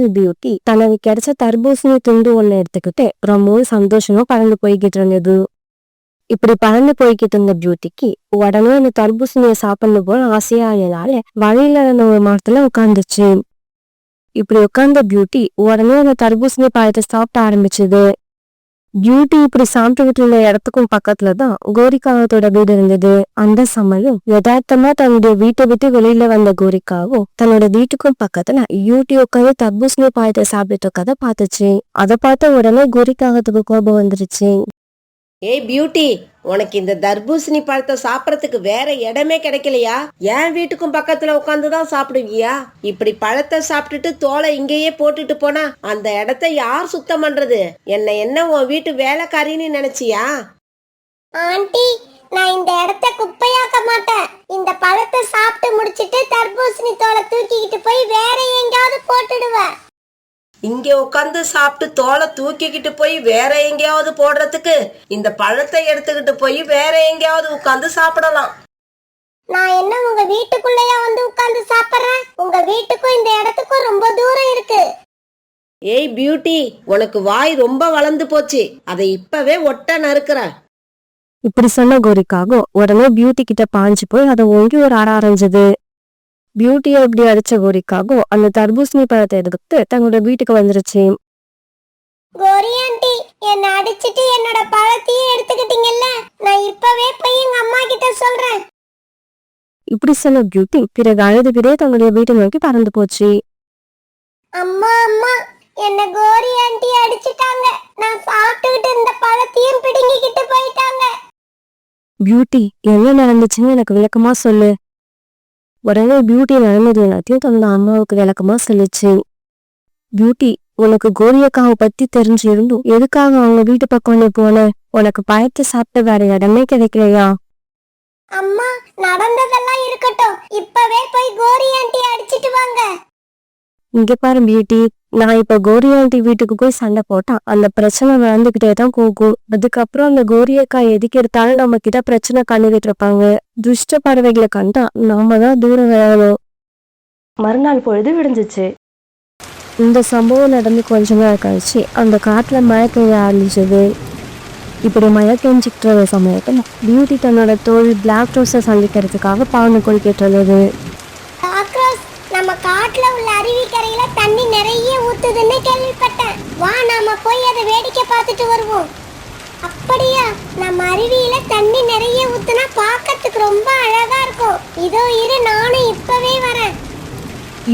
நாள் பியூட்டி தனக்கு கிடைச்ச தர்பூசணி துண்டு ஒண்ணு எடுத்துக்கிட்டு ரொம்பவும் சந்தோஷமா பறந்து போய்கிட்டு இருந்தது. இப்படி பறந்து போய்கிட்டு இருந்த பியூட்டிக்கு உடனே அந்த தர்பூசணியை சாப்பிடணும் போல ஆசையா ஆனதால வழியில இருந்த ஒரு மரத்துல உட்காந்துச்சு. இப்படி உட்கார்ந்த பியூட்டி உடனே அந்த தர்பூசணி பழத்தை சாப்பிட ஆரம்பிச்சது. பியூட்டி இப்படி சாப்பிட்டுக்கிட்டு இருந்த இடத்துக்கும் பக்கத்துலதான் கோரிக்காவத்தோட வீடு இருந்தது. அந்த சமயம் யதார்த்தமா தன்னுடைய வீட்டை விட்டு வெளியில வந்த கோரிக்காவும் தன்னோட வீட்டுக்கும் பக்கத்துல பியூட்டி உட்காந்து தர்பூசணி பழத்தை சாப்பிட்டு இருக்கதை பார்த்துச்சு. அதை பார்த்த உடனே கோரிக்காவத்துக்கு கோபம் வந்துருச்சு. ஏய் பியூட்டி, உனக்கு இந்த தர்பூசணி பழத்தை சாப்பிடறதுக்கு வேற இடமே கிடைக்கலையா? என் வீட்டுக்கும் பக்கத்துல உட்காந்துதான் சாப்பிடுவியா? இப்படி பழத்தை சாப்பிட்டுட்டு தோலை இங்கேயே போட்டுட்டு போனா அந்த இடத்த யார் சுத்தம் பண்றது? என்ன உன் வீட்டு வேலைக்காரின்னு நினைச்சியா? ஆண்டி, நான் இந்த இடத்த குப்பையாக்க மாட்டேன். இந்த பழத்தை சாப்பிட்டு முடிச்சிட்டு தர்பூசணி தோலை தூக்கிக்கிட்டு போய் வேற எங்கேயாவது போட்டுடுவேன். இங்க உட்காந்து சாப்பிட்டு தோலை தூக்கிக்கிட்டு போய் வேற எங்கேயாவது போடுறதுக்கு இந்த பழத்தை எடுத்துக்கிட்டு போய் வேற எங்கேயாவது உட்காந்து சாப்பிடலாம். நான் என்ன உங்க வீட்டுக்குள்ளயா வந்து உட்கார்ந்து சாப்பிடுறேன்? உங்க வீட்டுக்கும் இந்த இடத்துக்கும் ரொம்ப தூரம் இருக்கு. ஏய் பியூட்டி, உனக்கு வாய் ரொம்ப வளர்ந்து போச்சு. அதை இப்பவே ஒட்ட நறுக்குறேன். இப்படி சொன்ன கோரிக்காகும் உடனே பியூட்டி கிட்ட பாஞ்சு போய் அதை ஓங்கி ஒரு அற அரைஞ்சது. பியூட்டியை இப்படி அடிச்ச கோரிக்காகும் அந்த தர்பூசணி பழத்தை எடுத்து தங்களோட வீட்டுக்கு வந்துருச்சு. கோரி ஆண்டி, என்ன அடிச்சிட்டு என்னோட பழத்தையும் எடுத்துக்கிட்டீங்கல்ல, நான் இப்பவே போய் எங்க அம்மா கிட்ட சொல்றேன். இப்படி சொன்ன பியூட்டி பிறகு அழுதுகிட்டே தங்களுடைய வீட்டை நோக்கி பறந்து போச்சு. அம்மா அம்மா, என்ன கோரி ஆண்டி அடிச்சிட்டாங்க. நான் சாப்பிட்டுக்கிட்டு இந்த பழத்தையும் பிடுங்கிக்கிட்டு போயிட்டாங்க. பியூட்டி, என்ன நடந்துச்சுன்னு எனக்கு விளக்கமா சொல்லு. உடனே பியூட்டி நடந்தது எல்லாத்தையும் தன்னோட அம்மாவுக்கு விளக்கமா சொல்லிச்சு. பியூட்டி, உனக்கு கோரியக்காவை பத்தி தெரிஞ்சிருந்தும் எதுக்காக அவங்க வீட்டு பக்கம் நீ போன? உனக்கு பயத்தை சாப்பிட்ட வேற இடமே கிடைக்கலையா? அம்மா, நடந்ததெல்லாம் இருக்கட்டும், இப்பவே போய் கோரி ஆண்டி அடிச்சிட்டு வாங்க. இங்க பாரு பியூட்டி, நான் இப்ப கோரி ஆண்டி வீட்டுக்கு போய் சண்டை போட்டா அந்த பிரச்சனை வளர்ந்துகிட்டே தான் போகும். அதுக்கப்புறம் அந்த கோரியக்கா எதுக்கு எடுத்தாலும் நம்ம கிட்ட பிரச்சனை கண்டுகிட்டு இருப்பாங்க. துஷ்ட பறவைகளை கண்டா நாம தான் தூரம் விளையாடணும். மறுநாள் பொழுது விடிஞ்சிச்சு. இந்த சம்பவம் நடந்து கொஞ்ச நாள் கழிச்சு அந்த காட்டுல மழை பெய்ய ஆரம்பிச்சது. இப்படி மழை பெஞ்சுக்கிட்டு இருந்த சமயத்துல பியூட்டி தன்னோட தோழி பிளாக் ரோஸை சந்திக்கிறதுக்காக பாவனை கொள்கிட்டு இருந்தது. நம்ம காட்டுல உள்ள அருவிக்கரையில தண்ணி நிறைய ஊத்துதுன்னு கேள்விப்பட்டேன். வா, நாம போய் அதை வேடிக்கை பார்த்துட்டு வருவோம். அப்படியா? நம்ம அருவியில தண்ணி நிறைய ஊத்துனா பார்க்கிறதுக்கு ரொம்ப அழகா இருக்கும். இதோ இரு, நானும் இப்பவே வரேன்.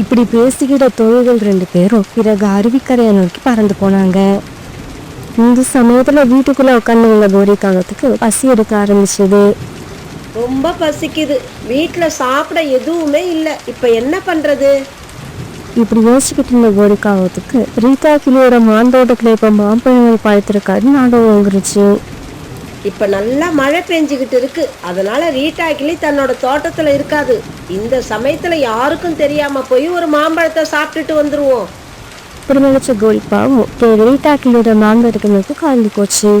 இப்படி பேசிக்கிட்ட தோழிகள் 2 பேரும் பிறகு அருவிக்கரையை நோக்கி பறந்து போனாங்க. இந்த சமயத்துல வீட்டுக்குள்ள உட்காந்து கோரிக்காகத்துக்கு பசி எடுக்க ஆரம்பிச்சது. ரொம்ப பசிக்குது. வீட்டுல சாப்பிட எதுவுமே இல்ல. இப்ப என்ன பண்றது? இப்படி யோசிச்சுக்கிட்டு இருந்த கோரிக்காகத்துக்கு ரீதா கிளியோட மாந்தோட்டத்துல இப்ப மாம்பழங்கள் பழுத்திருக்காரு ஞாபகம் வந்துருச்சு. இப்ப நல்லா மழை பெஞ்சுக்கிட்டு இருக்கு. அதனால ரீட்டா கிளி தன்னோட தோட்டத்துல இருக்காது. இந்த சமயத்துல யாருக்கும் தெரியாம போய் ஒரு மாம்பழத்தை சாப்பிட்டுட்டு வந்துருவோம். இப்படி நினைச்ச கோரிக்காவும் ரீதா கிளியோட மாந்தோட்டத்துக்கு காய்ந்து போச்சு.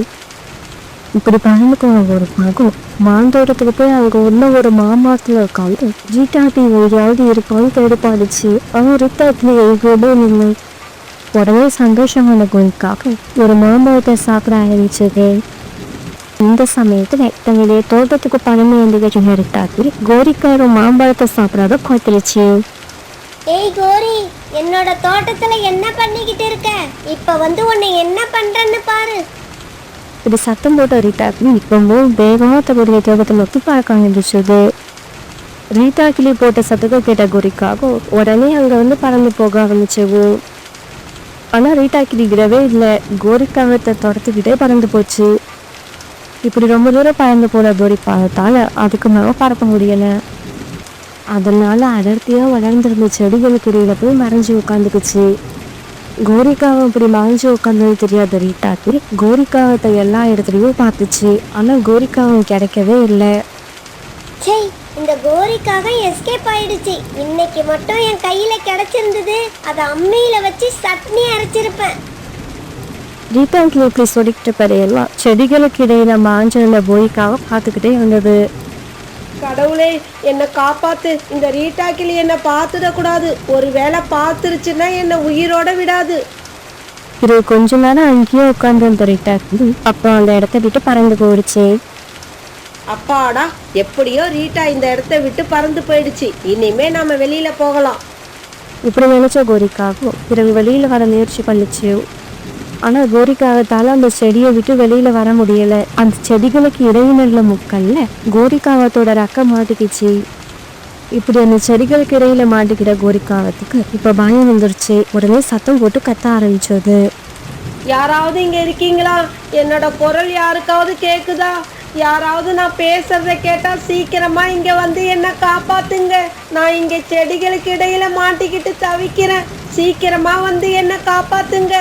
இப்படி பறந்து போன கோரிக்காகும் மாந்தோட்டத்துக்கு போய் அங்க உள்ள ஒரு மாமரத்துல உட்காந்து ரீட்டாட்டி எங்கேயாவது இருப்பான்னு தேடிப்பாடுச்சு. அவன் ரீட்டாட்டி எங்கேயுமே இல்லை. உடனே சந்தோஷமான கோரிக்காக ஒரு மாம்பழத்தை சாப்பிட ஆரம்பிச்சது. இந்த சமயத்துல தன்னுடைய தோட்டத்துக்கு பணம் வேண்டிய ரீட்டாட்டி கோரிக்கார மாம்பழத்தை சாப்பிடாத குறைச்சிருச்சு. ஏய் கோரி, என்னோட தோட்டத்துல என்ன பண்ணிக்கிட்டு இருக்க? இப்ப வந்து உன்னை என்ன பண்றேன்னு பாரு. இப்படி சத்தம் போட்ட ரீட்டாக்கிளி இப்பவும் வேகமா தன்னுடைய தோட்டத்தை நோக்கி பார்க்க ஆரம்பிச்சது. ரீட்டா கிளி போட்ட சத்தத்தை கேட்ட கோரிக்காக உடனே அங்க வந்து பறந்து போக ஆரம்பிச்சது. ஆனா ரீட்டா கிளி விடவே இல்லை. கோரிக்காகத்தை தொடர்த்துக்கிட்டே பறந்து போச்சு. இப்படி ரொம்ப தூரம் பறந்து போன கோரிக்காகத்தால அதுக்கு மேல பறக்க முடியல. அதனால அடர்த்தியா வளர்ந்திருந்த செடிகளுக்கு இடையில போய் மறைஞ்சு உட்காந்துக்குச்சு. கோரிக்காவை இப்படி மறைஞ்சு உட்காந்தது தெரியாத ரீட்டாக்கு கோரிக்காவத்தை எல்லா இடத்துலையும் பார்த்துச்சு. ஆனா கோரிக்காவும் கிடைக்கவே இல்லை. சரி, இந்த கோரிக்காக எஸ்கேப் ஆயிடுச்சு. இன்னைக்கு மட்டும் என் கையில கிடைச்சிருந்தது, அதை அம்மியில வச்சு சட்னி அரைச்சிருப்பேன். ரீட்டாக்கு இப்படி சொல்லிக்கிட்டு பறையெல்லாம் செடிகளுக்கு இடையில மாஞ்சிருந்த கோரிக்காவை பார்த்துக்கிட்டே வந்தது. கடவுளே, என்னை காப்பாத்து. இந்த ரீட்டா கிளி என்னை பார்த்துடக்கூடாது. ஒருவேளை பார்த்துருச்சுன்னா என்னை உயிரோட விடாது. இது கொஞ்ச நேரம் அங்கேயே உட்காந்து அந்த ரிட்டாக்கு அப்புறம் அந்த இடத்த விட்டு பறந்து போயிடுச்சு. அப்பாடா, எப்படியோ ரீட்டா இந்த இடத்த விட்டு பறந்து போயிடுச்சு. இனிமே நாம வெளியில போகலாம். இப்படி நினைச்ச கோரிக்காவும் பிறகு வெளியில வர முயற்சி பண்ணிச்சு. ஆனா கோரிக்காவத்தால அந்த செடியை விட்டு வெளியில வர முடியல. அந்த செடிகளுக்கு இடையில முக்கல்ல கோரிக்காவத்தோட ரெக்க மாட்டிக்கிச்சு. இப்படி அந்த செடிகளுக்கு இடையில மாட்டிக்கிற கோரிக்காவத்துக்கு இப்ப பயம் வந்துருச்சு. உடனே சத்தம் போட்டு கத்த ஆரம்பிச்சது. யாராவது இங்க இருக்கீங்களா? என்னோட குரல் யாருக்காவது கேக்குதா? யாராவது நான் பேசுறத கேட்டா சீக்கிரமா இங்க வந்து என்ன காப்பாத்துங்க. நான் இங்க செடிகளுக்கு இடையில மாட்டிக்கிட்டு தவிக்கிறேன். சீக்கிரமா வந்து என்ன காப்பாத்துங்க.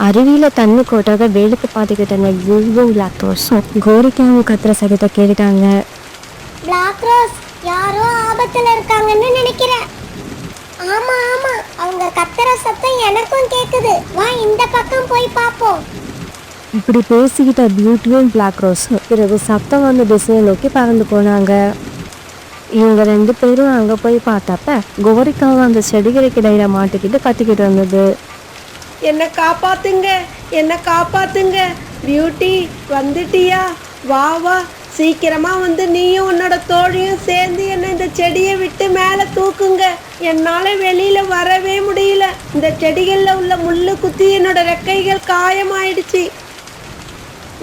அருவியில தண்ணி கொட்டாக வேலுக்கு பார்த்துக்கிட்ட அந்த யூவும் பிளாக் ரோஸும் கோரிக்காவும் கத்துற சகத்தை கேட்டாங்க. பிளாக் ரோஸ், யாரோ ஆபத்துல இருக்காங்கன்னு நினைக்கிறேன். ஆமா ஆமா, அவங்க கத்துற சத்தம் எனக்கும் கேக்குது. வா இந்த பக்கம் போய் பாப்போம். இப்படி பேசிக்கிட்ட பியூட்டியும் பிளாக் ரோஸும் பிறகு சத்தம் வந்த திசையை நோக்கி பறந்து போனாங்க. இவங்க 2 பேரும் அங்க போய் பார்த்தப்ப கோரிக்காவும் அந்த செடிகளுக்கு இடையில மாட்டிக்கிட்டு கத்திக்கிட்டு வந்தது. என்ன காப்பாத்துங்க, என்ன காப்பாத்துங்க. பியூட்டி வந்துட்டியா? வா வா, சீக்கிரமா வந்து நீயும் உன்னோட தோழியும் சேர்ந்து என்ன இந்த செடியை விட்டு மேலே தூக்குங்க. என்னால வெளியில வரவே முடியல. இந்த செடிகள்ல உள்ள முள்ளு குத்தி என்னோட ரெக்கைகள் காயமாயிடுச்சு.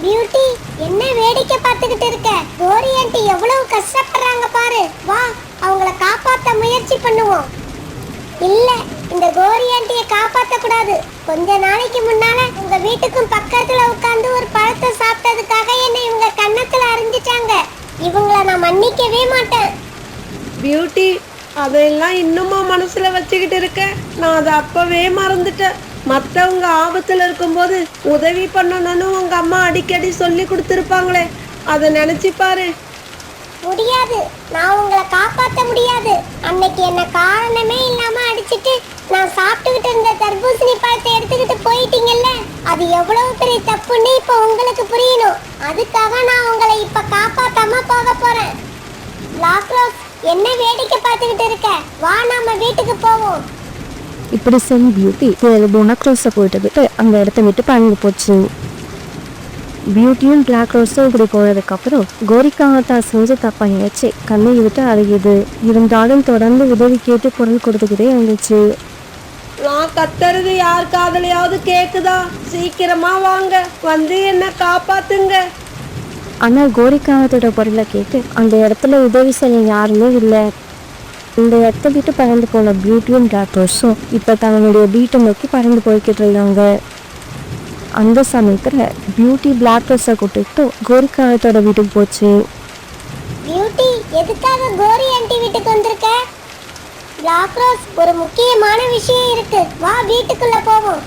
பியூட்டி, என்ன வேடிக்கை பார்த்துக்கிட்டு இருக்க? கோரி ஆண்டி எவ்வளவு கஷ்டப்படுறாங்க பாரு. வா, அவங்கள காப்பாத்த முயற்சி பண்ணுவோம். இல்ல, இந்த கோரி ஆண்டியை காப்பாத்த கூடாது. கொஞ்ச நாளைக்கு முன்னால உங்க வீட்டுக்கும் பக்கத்துல உட்கார்ந்து ஒரு பழத்தை சாப்பிட்டதுக்காக என்ன இவங்க கன்னத்துல அரிஞ்சிட்டாங்க. இவங்கள நான் மன்னிக்கவே மாட்டேன். பியூட்டி, அதெல்லாம் இன்னுமா மனசுல வச்சுக்கிட்டு இருக்க? நான் அதை அப்பவே மறந்துட்டேன். மற்றவங்க ஆபத்துல இருக்கும்போது உதவி பண்ணணும்னு உங்க அம்மா அடிக்கடி சொல்லி கொடுத்துருப்பாங்களே, அதை நினைச்சு பாரு. முடியாது, நான் உங்களை காப்பாத்த முடியாது. அன்னைக்கு என்ன காரணமே இல்லாம அடிச்சிட்டு நான் சாப்பிட்டுக்கிட்டு இருந்த தர்பூசணி பழத்தை எடுத்துக்கிட்டு போயிட்டீங்கல்ல, அது எவ்வளவு பெரிய தப்புன்னு இப்ப உங்களுக்கு புரியணும். அதுக்காக நான் உங்களை இப்ப காப்பாத்தாம போக போறேன். பிளாக் ரோஸ், என்ன வேடிக்கை பார்த்துக்கிட்டு இருக்க? வா, நாம வீட்டுக்கு போவோம். இப்படி சென் பியூட்டி பிளாக் ரோஸை போயிட்டு அந்த இடத்த விட்டு பறந்து போச்சு. பியூட்டியும் பிளாக் ரோஸும் இப்படி போனதுக்கப்புறம் கோரிக்காவை தான் செஞ்ச தப்பா நினைச்சு கண்ணை விட்டு அழுகுது. இருந்தாலும் தொடர்ந்து உதவி கேட்டு குரல் கொடுத்துக்கிட்டே இருந்துச்சு. நான் கத்துறது யார் காதலையாவது கேக்குதா? சீக்கிரமா வாங்க, வந்து என்ன காப்பாத்துங்க. ஆனால் கோரிக்காவத்தோட குரலை கேட்டு அந்த இடத்துல உதவி செய்ய யாருமே இல்லை. இந்த இடத்த விட்டு பறந்து போன பியூட்டியும் பிளாக் ரோஸும் இப்போ தன்னுடைய வீட்டை நோக்கி பறந்து போய்கிட்டு இருந்தாங்க. அந்த சமயத்துல பியூட்டி பிளாக் ரோஸை கூட்டிட்டு கோரிக்காவத்தோட வீட்டுக்கு போச்சு. பியூட்டி, எதுக்காக கோரி ஆண்டி வீட்டுக்கு வந்திருக்க? பிளாக் ரோஸ், ஒரு முக்கியமான விஷயம் இருக்கு. வா, வீட்டுக்குள்ள போவோம்.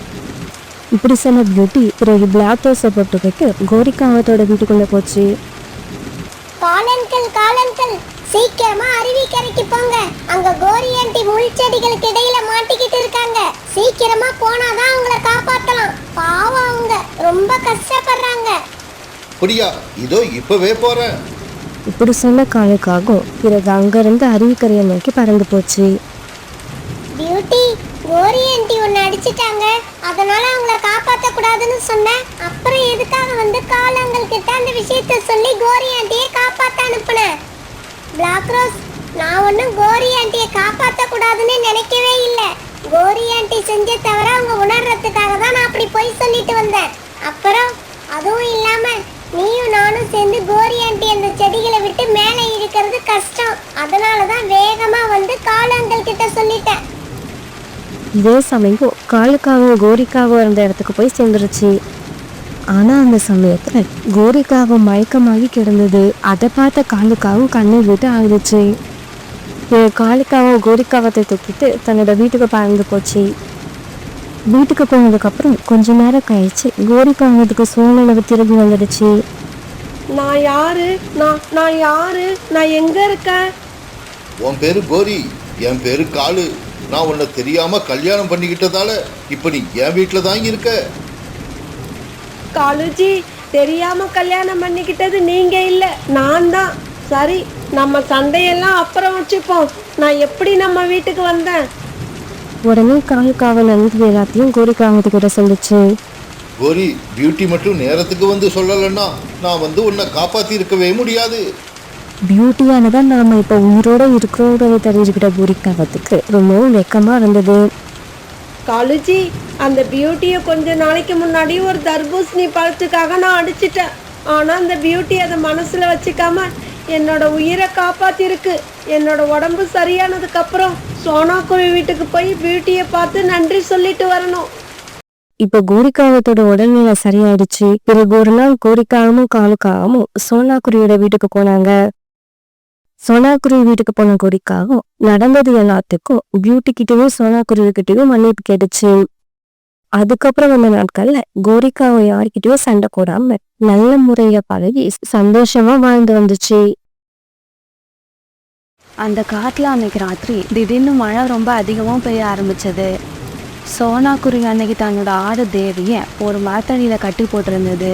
இப்படி சொன்ன பியூட்டி பிறகு பிளாக் ரோஸை போட்டுக்கிட்டு கோரிக்காவத்தோட வீட்டுக்குள்ள போச்சு. காலன்கள் காலன்கள், சீக்கிரமா அருவிக்கரைக்கு போங்க. அங்க கோரி ஆண்டி முள் செடிகளுக்கு இடையில மாட்டிக்கிட்டு இருக்காங்க. சீக்கிரமா போனாதான் அவங்கள காப்பாத்தலாம். பாவம், அவங்க ரொம்ப கஷ்டப்படுறாங்க. அப்படியா? இதோ இப்பவே போறேன். இப்படி சொன்ன காலுக்காகவும் பிறகு அங்கிருந்து அருவிக்கரையை நோக்கி பறந்து போச்சு. பியூட்டி, கோரி ஆண்டி உன்னை அடிச்சிட்டாங்க. அதனால அவங்கள காப்பாத்த கூடாதுன்னு சொன்னேன். அப்புறம் எதுக்காக வந்து காலங்கள் கிட்ட அந்த விஷயத்த சொல்லி கோரி ஆண்டியை காப்பாத்த அனுப்புனேன்? பிளாக் ரோஸ், நான் ஒன்றும் கோரி ஆண்டியை காப்பாற்ற கூடாதுன்னு நினைக்கவே இல்லை. கோரி ஆண்டி செஞ்ச தவிர அவங்க உணர்றதுக்காக தான் நான் அப்படி போய் சொல்லிட்டு வந்தேன். அப்புறம் அதுவும் இல்லாம நீயும் நானும் சேர்ந்து கோரி ஆண்டி அந்த செடிகளை விட்டு மேலே இருக்கிறது கஷ்டம். அதனால தான் வேகமா வந்து காலங்கள் கிட்ட சொல்லிட்டேன். இதே சமயம் காலுக்காகவும் கோரிக்காகவும் இருந்த இடத்துக்கு போய் சேர்ந்துருச்சு. ஆனா அந்த சமயத்துல கோரிக்காவும் மயக்கமாகி கிடந்தது. அதை பார்த்த காலுக்காவும் கண்ணை விட்டு ஆயிடுச்சு. காலுக்காவும் கோரிக்காவத்தை தூக்கிட்டு தன்னோட வீட்டுக்கு பறந்து போச்சு. வீட்டுக்கு போனதுக்கு அப்புறம் கொஞ்ச நேரம் கழிச்சு கோரிக்காவதுக்கு சூழ்நிலை திரும்பி வந்துடுச்சு. நான் யாரு? நான் யாரு? நான் எங்க இருக்கேன்? உன் பேரு கோரி, என் பேரு காலு. நான் உன்னை தெரியாம கல்யாணம் பண்ணிக்கிட்டதால இப்ப நீ என் வீட்டுல தான் இருக்க. காலுஜி, தெரியாம கல்யாணம் பண்ணிக்கிட்டது நீங்க இல்ல, நான் தான். சரி, நம்ம சண்டையெல்லாம் அப்புறம் வச்சுப்போம். நான் எப்படி நம்ம வீட்டுக்கு வந்தேன்? உடனே காலுக்காக நடந்தது எல்லாத்தையும் கோரிக்காக கிட்ட சொல்லுச்சு. கோரி, பியூட்டி மட்டும் நேரத்துக்கு வந்து சொல்லலைன்னா நான் வந்து உன்னை காப்பாத்தி இருக்கவே முடியாது. பியூட்டியானதான் நாம இப்ப உயிரோட இருக்கிறோங்கிறத தெரிஞ்சுக்கிட்ட கோரிக்காகத்துக்கு ரொம்பவும் வெக்கமா இருந்தது. காலுஜி, அந்த பியூட்டியை கொஞ்ச நாளைக்கு முன்னாடி ஒரு தர்பூசணி பழத்துக்காக நான் அடிச்சிட்டேன். ஆனா அந்த பியூட்டி அதை மனசுல வச்சுக்காம என்னோட உயிரை காப்பாத்திருக்கு. என்னோட உடம்பு சரியானதுக்கு அப்புறம் சோனாக்குருவி வீட்டுக்கு போய் பியூட்டியை பார்த்து நன்றி சொல்லிட்டு வரணும். இப்ப கோரிக்காகத்தோட உடல்நிலை சரியாயிடுச்சு. பிறகு ஒரு நாள் கோரிக்காகமும் காலுக்காகவும் சோனாக்குருவியோட வீட்டுக்கு போனாங்க. சோனாக்குருவி வீட்டுக்கு போன கோரிக்காகவும் நடந்தது எல்லாத்துக்கும் பியூட்டி கிட்டயும் சோனாக்குருவி கிட்டயும் மன்னிப்பு கேட்டுச்சு. அதுக்கப்புறம் வந்த நாட்கள்ல கோரிக்காவும் யார்கிட்டயும் சண்டை போடாம நல்ல முறையில பழகி சந்தோஷமா வாழ்ந்து வந்துச்சு. அந்த காட்டில் அன்னைக்கு ராத்திரி திடீர்னு மழை ரொம்ப அதிகமாக பெய்ய ஆரம்பிச்சது. சோனாக்குருவி அன்னைக்கு தன்னோட ஆடு தேவியை ஒரு மரத்தடியில் கட்டி போட்டிருந்தது.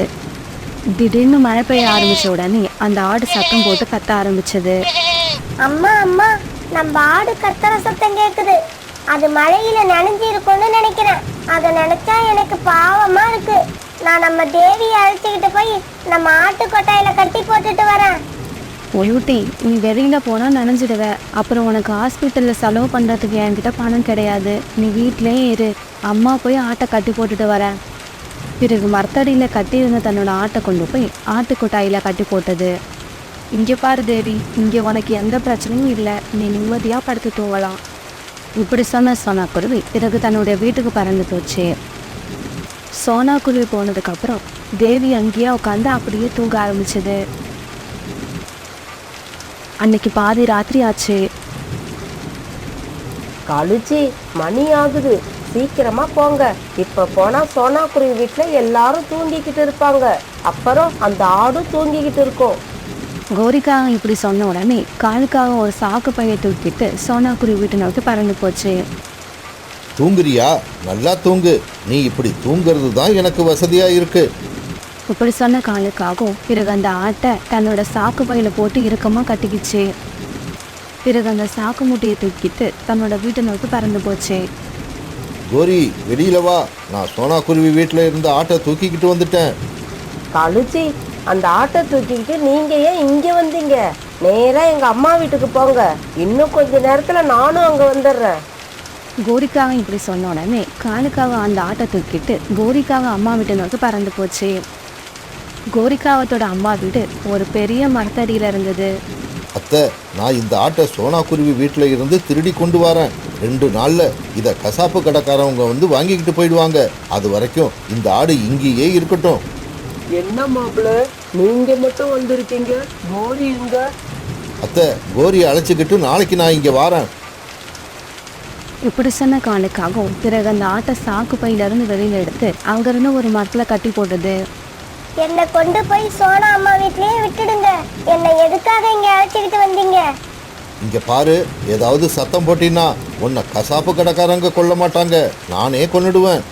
திடீர்னு மழை பெய்ய ஆரம்பிச்ச உடனே அந்த ஆடு சத்தம் போட்டு கத்த ஆரம்பிச்சது. அம்மா அம்மா, நம்ம ஆடு கத்துற சத்தம் கேக்குது. அது மழையில நனைஞ்சு இருக்கும்னு நினைக்கிறேன். அதை நினைச்சா எனக்கு பாவமா இருக்கு. நான் நம்ம தேவியை அழைச்சிக்கிட்டு போய் நம்ம ஆட்டு கொட்டாயில கட்டி போட்டுட்டு வரேன். ஒயூட்டி, நீ வெளியில் போனால் நனைஞ்சிடுவ. அப்புறம் உனக்கு ஹாஸ்பிட்டலில் செலவு பண்ணுறதுக்கு என்கிட்ட பணம் கிடையாது. நீ வீட்டிலேயே இரு. அம்மா போய் ஆட்டை கட்டி போட்டுட்டு வரேன். பிறகு மரத்தடியில் கட்டியிருந்த தன்னோட ஆட்டை கொண்டு போய் ஆட்டுக்கொட்டாயில் கட்டி போட்டது. இங்கே பாரு தேவி, இங்கே உனக்கு எந்த பிரச்சனையும் இல்லை. நீ நிம்மதியாக படுத்து தூங்கலாம். இப்படி சொன்ன சோனாக்குருவி பிறகு தன்னுடைய வீட்டுக்கு பறந்து போச்சு. சோனாக்குருவி போனதுக்கப்புறம் தேவி அங்கேயே உட்காந்து அப்படியே தூங்க ஆரம்பிச்சது. அன்னைக்கு பாதி ராத்திரி ஆச்சு. காலுஜி, மணி ஆகுது, சீக்கிரமா போங்க. இப்ப போனா சோனாக்குருவி வீட்டுல எல்லாரும் தூங்கிக்கிட்டு இருப்பாங்க. அப்புறம் அந்த ஆடும் தூங்கிக்கிட்டு இருக்கும். கோரிக்காக இப்படி சொன்ன உடனே காலுக்காக ஒரு சாக்கு பையை தூக்கிட்டு சோனாக்குருவி வீட்டை நோக்கி பறந்து போச்சு. தூங்குறியா? நல்லா தூங்கு. நீ இப்படி தூங்குறது தான் எனக்கு வசதியா இருக்கு. இப்படி சொன்ன காலுக்காகவும் பிறகு அந்த ஆட்டை தன்னோட சாக்கு பையில போட்டு இறுக்கமாக கட்டிக்கிச்சு. பிறகு அந்த சாக்கு மூட்டையை தூக்கிட்டு தன்னோட வீட்டை நோக்கி பறந்து போச்சு. கோரி, வெளியில வா. நான் சோனாக்குருவி வீட்டுல இருந்த ஆட்டை தூக்கிக்கிட்டு வந்துட்டேன். காலுஜி, அந்த ஆட்டை தூக்கிக்கிட்டு நீங்க ஏன் இங்க வந்தீங்க? நேரா எங்க அம்மா வீட்டுக்கு போங்க. இன்னும் கொஞ்ச நேரத்துல நானும் அங்க வந்துடுறேன். கோரிக்காக இப்படி சொன்ன உடனே காலுக்காக அந்த ஆட்டை தூக்கிட்டு கோரிக்காக அம்மா வீட்டை நோக்கி பறந்து போச்சு. கோரிக்காவத்தோட அம்மா வீடு ஒரு பெரிய மரத்தடியில் இருந்தது. அத்தை, நான் இந்த ஆட்டை சோனாக்குருவி வீட்டுல இருந்து திருடி கொண்டு வரேன். 2 நாள்ல இத கசாப்பு கடைக்காரவங்க வந்து வாங்கிக்கிட்டு போயிடுவாங்க. அது வரைக்கும் இந்த ஆடு இங்கேயே இருக்கட்டும். என்ன மாப்பிள்ள, நீங்க மட்டும் வந்திருக்கீங்க? கோரி எங்க? அத்தை, கோரியை அழைச்சிக்கிட்டு நாளைக்கு நான் இங்க வாரேன். இப்படி சொன்ன காலுக்காகவும் பிறகு அந்த ஆட்டை சாக்கு பையிலிருந்து வெளியில எடுத்து அங்கிருந்து ஒரு மரத்துல கட்டி போட்டது. என்னை கொண்டு போய் சோனா அம்மா வீட்லயே விட்டுடுங்க. என்னை எதுக்காக இங்க அழைச்சிக்கிட்டு வந்தீங்க? இங்க பாரு, ஏதாவது சத்தம் போட்டினா உன்னை கசாப்பு கடைக்காரங்க கொல்ல மாட்டாங்க, நானே கொன்னுடுவேன்.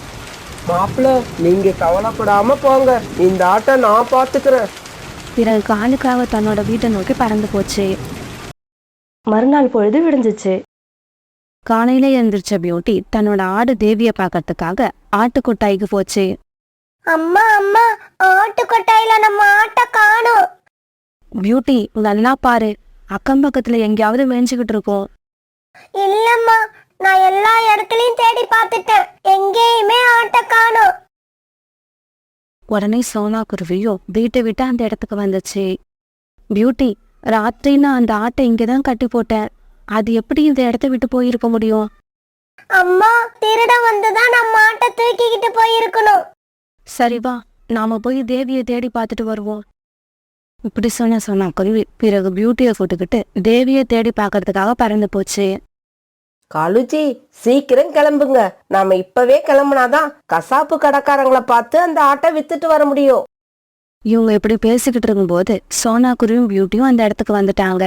மாப்பிள்ள, நீங்க கவலைப்படாம போங்க. இந்த ஆட்டை நான் பாத்துக்கிறேன். பிறகு காலுக்காக தன்னோட வீட்டை நோக்கி பறந்து போச்சு. மறுநாள் பொழுது விடிஞ்சிச்சு. காலையில எழுந்திரிச்ச பியூட்டி தன்னோட ஆடு தேவியை பார்க்கறதுக்காக ஆட்டுக்கொட்டாய்க்கு போச்சு. அம்மா அம்மா, ஆட்டு கொட்டாயில நம்ம ஆட்டை காணோம். பியூட்டி, நல்லா பாரு, அக்கம் பக்கத்துல எங்கேயாவது மேய்ஞ்சுக்கிட்டு இருக்கோம். இல்லம்மா, நான் எல்லா இடத்துலயும் தேடி பார்த்துட்டேன். எங்கேயுமே ஆட்டை காணோம். உடனே சோனாக்குருவியோ வீட்டை விட்டு அந்த இடத்துக்கு வந்துச்சு. பியூட்டி, ராத்திரி நான் அந்த ஆட்டை இங்கதான் கட்டி போட்டேன். அது எப்படி இந்த இடத்த விட்டு போயிருக்க முடியும்? அம்மா, திருட வந்துதான் நம்ம ஆட்டை தூக்கிக்கிட்டு போயிருக்கணும். சரி வா, நாம போய் தேவியை தேடி பார்த்துட்டு வருவோம். இப்படி சோனாக்குருவி பிறகு பியூட்டியை கூட்டுக்கிட்டு தேவியை தேடி பார்க்கறதுக்காக பறந்து போச்சு. காலுஜி, சீக்கிரம் கிளம்புங்க. நாம இப்பவே கிளம்புனாதான் கசாப்பு கடைக்காரங்களை பார்த்து அந்த ஆட்டை வித்துட்டு வர முடியும். இவங்க இப்படி பேசிக்கிட்டு இருக்கும்போது சோனாக்குருவியும் பியூட்டியும் அந்த இடத்துக்கு வந்துட்டாங்க.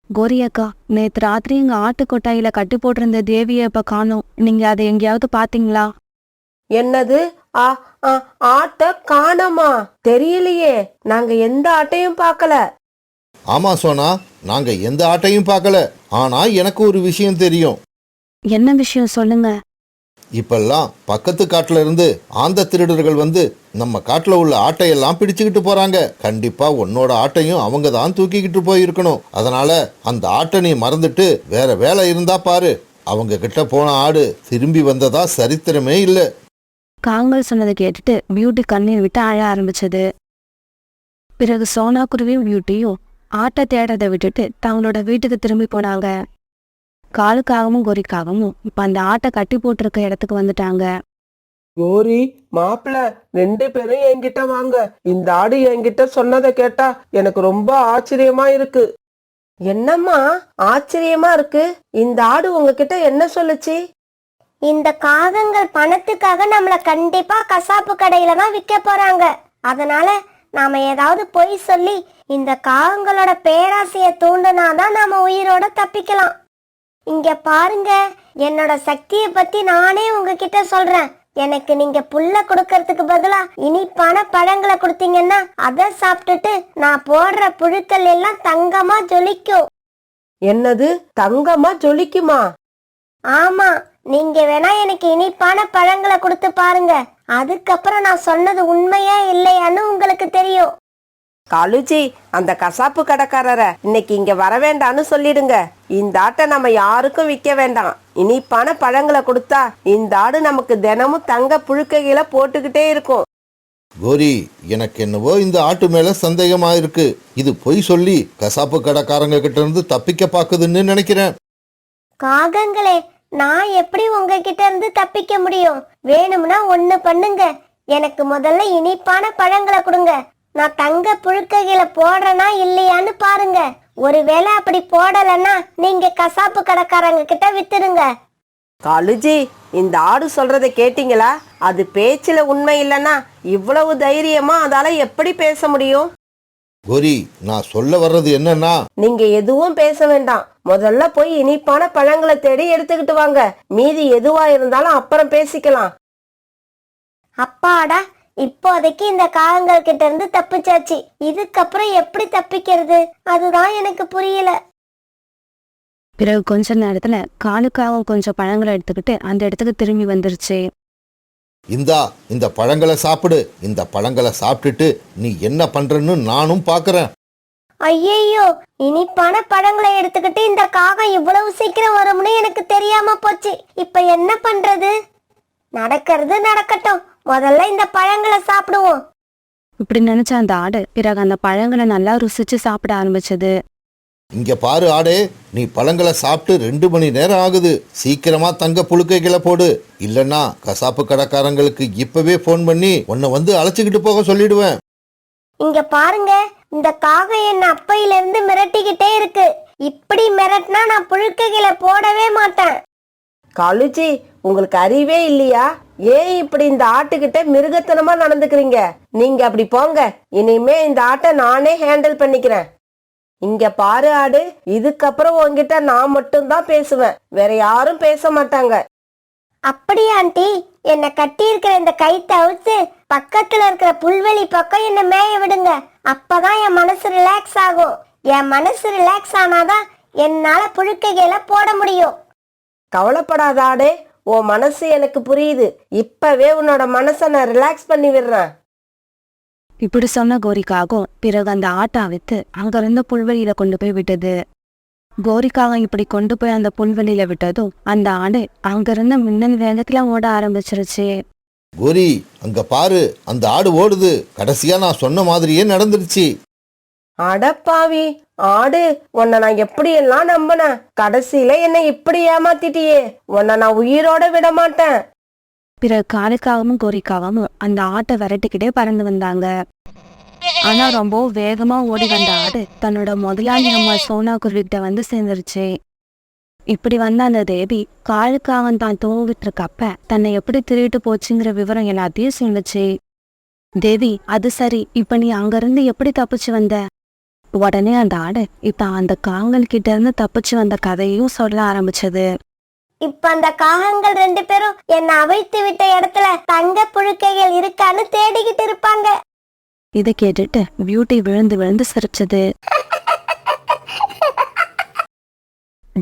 கோரி அக்கா, நேற்று ராத்திரி எங்க ஆட்டுக்கொட்டாயில கட்டி போட்டிருந்த தேவியை இப்ப காணோம். நீங்க அதை எங்கேயாவது பாத்தீங்களா? என்னது? ஆட்டை காணோமா? தெரியலையே, நாங்க எந்த ஆட்டையும் பார்க்கல. ஆமா சோனா, நாங்க எந்த ஆட்டையும் பார்க்கல. ஆனா எனக்கு ஒரு விஷயம் தெரியும். என்ன விஷயம் சொல்லுங்க. இப்பெல்லாம் பக்கத்து காட்டுல இருந்து ஆந்த திருடர்கள் வந்து நம்ம காட்டுல உள்ள ஆட்டையெல்லாம் பிடிச்சுக்கிட்டு போறாங்க. கண்டிப்பா உன்னோட ஆட்டையும் அவங்க தான் தூக்கிக்கிட்டு போயிருக்கணும். அதனால அந்த ஆட்டை நீ மறந்துட்டு வேற வேலை இருந்தா பாரு. அவங்க கிட்ட போன ஆடு திரும்பி வந்ததா சரித்திரமே இல்லை. காங்கல் சொன்னதை கேட்டுட்டு பியூட்டி கண்ணீர் விட்டு அழ ஆரம்பிச்சது. பிறகு சோனா குருவியும் பியூட்டியும் ஆட்டை தேடுறதை விட்டுட்டு தங்களோட வீட்டுக்கு திரும்பி போனாங்க. காலுக்காகவும் கோரிக்காகவும் இப்ப அந்த ஆட்டை கட்டி போட்டிருக்க இடத்துக்கு வந்துட்டாங்க. கோரி, மாப்பிள, 2 பேரும் என்கிட்ட வாங்க. இந்த ஆடு என்கிட்ட சொன்னதை கேட்டா எனக்கு ரொம்ப ஆச்சரியமா இருக்கு. என்னம்மா ஆச்சரியமா இருக்கு? இந்த ஆடு உங்ககிட்ட என்ன சொல்லுச்சு? இந்த காகங்கள் பணத்துக்காக நம்மள கண்டிப்பா கசாப்பு கடையில தான் விற்க போறாங்க. அதனால நாம ஏதாவது பொய் சொல்லி இந்த காகங்களோட பேராசைய தூண்டுனாதான் நாம உயிரோட தப்பிக்கலாம். இங்க பாருங்க, என்னோட சக்தியை பத்தி நானே உங்ககிட்ட சொல்றேன். எனக்கு நீங்க புல்ல கொடுக்கறதுக்கு பதிலா இனிப்பான பழங்களை கொடுத்தீங்கன்னா அதை சாப்பிட்டுட்டு நான் போடுற புழுக்கள் எல்லாம் தங்கமா ஜொலிக்கும். என்னது, தங்கமா ஜொலிக்குமா? ஆமா, நீங்க வேணா எனக்கு இனிப்பான பழங்களை கொடுத்து பாருங்க. அதுக்கப்புறம் நான் சொன்னது உண்மையா இல்லையான்னு உங்களுக்கு தெரியும். காலுஜி, அந்த கசாப்பு கடைக்காரரை இன்னைக்கு இங்க வர வேண்டாம்னு சொல்லிடுங்க. இந்த ஆட்டை நம்ம யாருக்கும் விற்க வேண்டாம். இனிப்பான பழங்களை கொடுத்தா இந்த ஆடு நமக்கு தினமும் தங்க புழுக்கைகளை போட்டுக்கிட்டே இருக்கும். கோரி, எனக்கு என்னவோ இந்த ஆட்டு மேல சந்தேகமா இருக்கு. இது பொய் சொல்லி கசாப்பு கடைக்காரங்க கிட்ட இருந்து தப்பிக்க பாக்குதுன்னு நினைக்கிறேன். காகங்களே, நான் எப்படி உங்ககிட்ட இருந்து தப்பிக்க முடியும்? வேணும்னா ஒண்ணு பண்ணுங்க, எனக்கு முதல்ல இனிப்பான பழங்களை கொடுங்க. நான் தங்க புழுக்கைகளை போடுறேனா இல்லையான்னு பாருங்க. ஒருவேளை அப்படி போடலன்னா நீங்க கசாப்பு கடைக்காரங்க கிட்ட வித்துடுங்க. காலுஜி, இந்த ஆடு சொல்றதை கேட்டீங்களா? அது பேச்சுல உண்மை இல்லைன்னா இவ்வளவு தைரியமா அதால எப்படி பேச முடியும்? கோரி, நான் சொல்ல வர்றது என்னன்னா, நீங்க எதுவும் பேச வேண்டாம். முதல்ல போய் இனிப்பான பழங்களை தேடி எடுத்துக்கிட்டு வாங்க. மீதி எதுவா இருந்தாலும் அப்புறம் பேசிக்கலாம். அப்பாடா, இப்போதைக்கு இந்த காகங்கள் கிட்ட இருந்து தப்பிச்சாச்சு. இதுக்கப்புறம் எப்படி தப்பிக்கிறது, அதுதான் எனக்கு புரியல. பிறகு கொஞ்ச நேரத்துல காலுக்காகவும் கொஞ்சம் பழங்களை எடுத்துக்கிட்டு அந்த இடத்துக்கு திரும்பி வந்துருச்சு. இந்த பழங்களை சாப்பிடு. இந்த பழங்களை சாப்பிட்டுட்டு நீ என்ன பண்றன்னு நானும் பாக்குறேன். ஐயையோ, இனிப்பான பழங்களை எடுத்துக்கிட்டு இந்த காகம் இவ்வளவு சீக்கிரம் வரும்னு எனக்கு தெரியாம போச்சு. இப்ப என்ன பண்றது? நடக்கிறது நடக்கட்டும், முதல்ல இந்த பழங்களை சாப்பிடுவோம். இப்படி நினைச்ச அந்த ஆடு பிறகு அந்த பழங்களை நல்லா ருசிச்சு சாப்பிட ஆரம்பிச்சது. இங்க பாரு ஆடே, நீ பழங்களை சாப்பிட்டு 2 மணி நேரம் ஆகுது. சீக்கிரமா தங்க புழுக்கைகளை போடு. இல்லன்னா கசாப்பு கடைக்காரங்களுக்கு இப்பவே போன் பண்ணி உன்னை வந்து அழைச்சிக்கிட்டு போக சொல்லிடுவேன். இங்க பாருங்க, இந்த காகம் என்ன அப்பையில இருந்து மிரட்டிக்கிட்டே இருக்கு. இப்படி மிரட்டினா நான் புழுக்கைகளை போடவே மாட்டேன். காலுஜி, உங்களுக்கு அறிவே இல்லையா? ஏன் இப்படி இந்த ஆட்டுக்கிட்ட மிருகத்தனமா நடந்துக்கிறீங்க? நீங்க அப்படி போங்க. இனிமே இந்த ஆட்டை நானே ஹேண்டில் பண்ணிக்கிறேன். இங்க பாரு ஆடு, இதுக்கப்புறம் உங்ககிட்ட நான் மட்டும்தான் பேசுவேன். வேற யாரும் பேச மாட்டாங்க. அப்படியா ஆண்டி? என்ன கட்டி இருக்கிற இந்த கைத்தை அவிழ்த்து பக்கத்துல இருக்கிற புல்வெளி பக்கம் என்ன மேய விடுங்க. அப்பதான் என் மனசு ரிலாக்ஸ் ஆகும். என் மனசு ரிலாக்ஸ் ஆனாதான் என்னால புழுக்கைகளை போட முடியும். கவலைப்படாத ஆடு, உன் மனசு எனக்கு புரியுது. இப்பவே உன்னோட மனசை நான் ரிலாக்ஸ் பண்ணி விடுறேன். இப்படி சொன்ன கோரிக்காகவும் பிறகு அந்த ஆட்டை வித்து அங்கிருந்த புல்வெளியில கொண்டு போய் விட்டது. கோரிக்காகம் இப்படி கொண்டு போய் அந்த புல்வெளியில விட்டதும் அந்த ஆடு அங்கிருந்த மின்னல் வேகத்துல ஓட ஆரம்பிச்சிருச்சு. கோரி, அங்க பாரு, அந்த ஆடு ஓடுது. கடைசியா நான் சொன்ன மாதிரியே நடந்துருச்சு. அடப்பாவி ஆடு, உன்னை நான் எப்படி எல்லாம் நம்பினேன். கடைசியில என்னை இப்படி ஏமாத்திட்டியே. உன்னை நான் உயிரோட விட மாட்டேன். பிறகு காலுக்காகவும் கோரிக்காகவும் அந்த ஆட்டை விரட்டிக்கிட்டே பறந்து வந்தாங்க. ஆனா ரொம்ப வேகமா ஓடி வந்த ஆடு தன்னோட முதலாளி அம்மா சோனா குருவிகிட்ட வந்து சேர்ந்துருச்சு. இப்படி வந்த அந்த தேவி காலுக்காகம் தான் தூங்கிட்டு இருக்கப்ப தன்னை எப்படி திருட்டு போச்சுங்கிற விவரம் எல்லாத்தையும் சொல்லுச்சு. தேவி, அது சரி, இப்ப நீ அங்கிருந்து எப்படி தப்பிச்சு வந்த? உடனே அந்த ஆடு இப்ப அந்த காங்கல் கிட்ட இருந்து தப்பிச்சு வந்த கதையும் சொல்ல ஆரம்பிச்சது. இப்ப அந்த காகங்கள் 2 பேரும் என்ன அவிழ்த்து விட்ட இடத்துல தங்க புழுக்கைகள் இருக்கான்னு தேடிக்கிட்டு இருப்பாங்க. இதை கேட்டுட்டு பியூட்டி விழுந்து விழுந்து சிரிச்சது.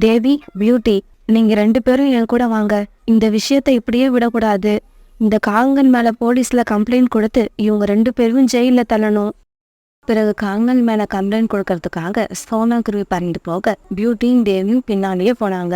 தேவி, பியூட்டி, நீங்க 2 பேரும் என் கூட வாங்க. இந்த விஷயத்தை இப்படியே விடக்கூடாது. இந்த காங்கன் மேல போலீஸ்ல கம்ப்ளைண்ட் கொடுத்து இவங்க 2 பேரும் ஜெயில தள்ளணும். பிறகு காங்கன் மேல கம்ப்ளைண்ட் கொடுக்கறதுக்காக சோனா குருவி பறந்து போக பியூட்டியும் தேவியும் பின்னாலேயே போனாங்க.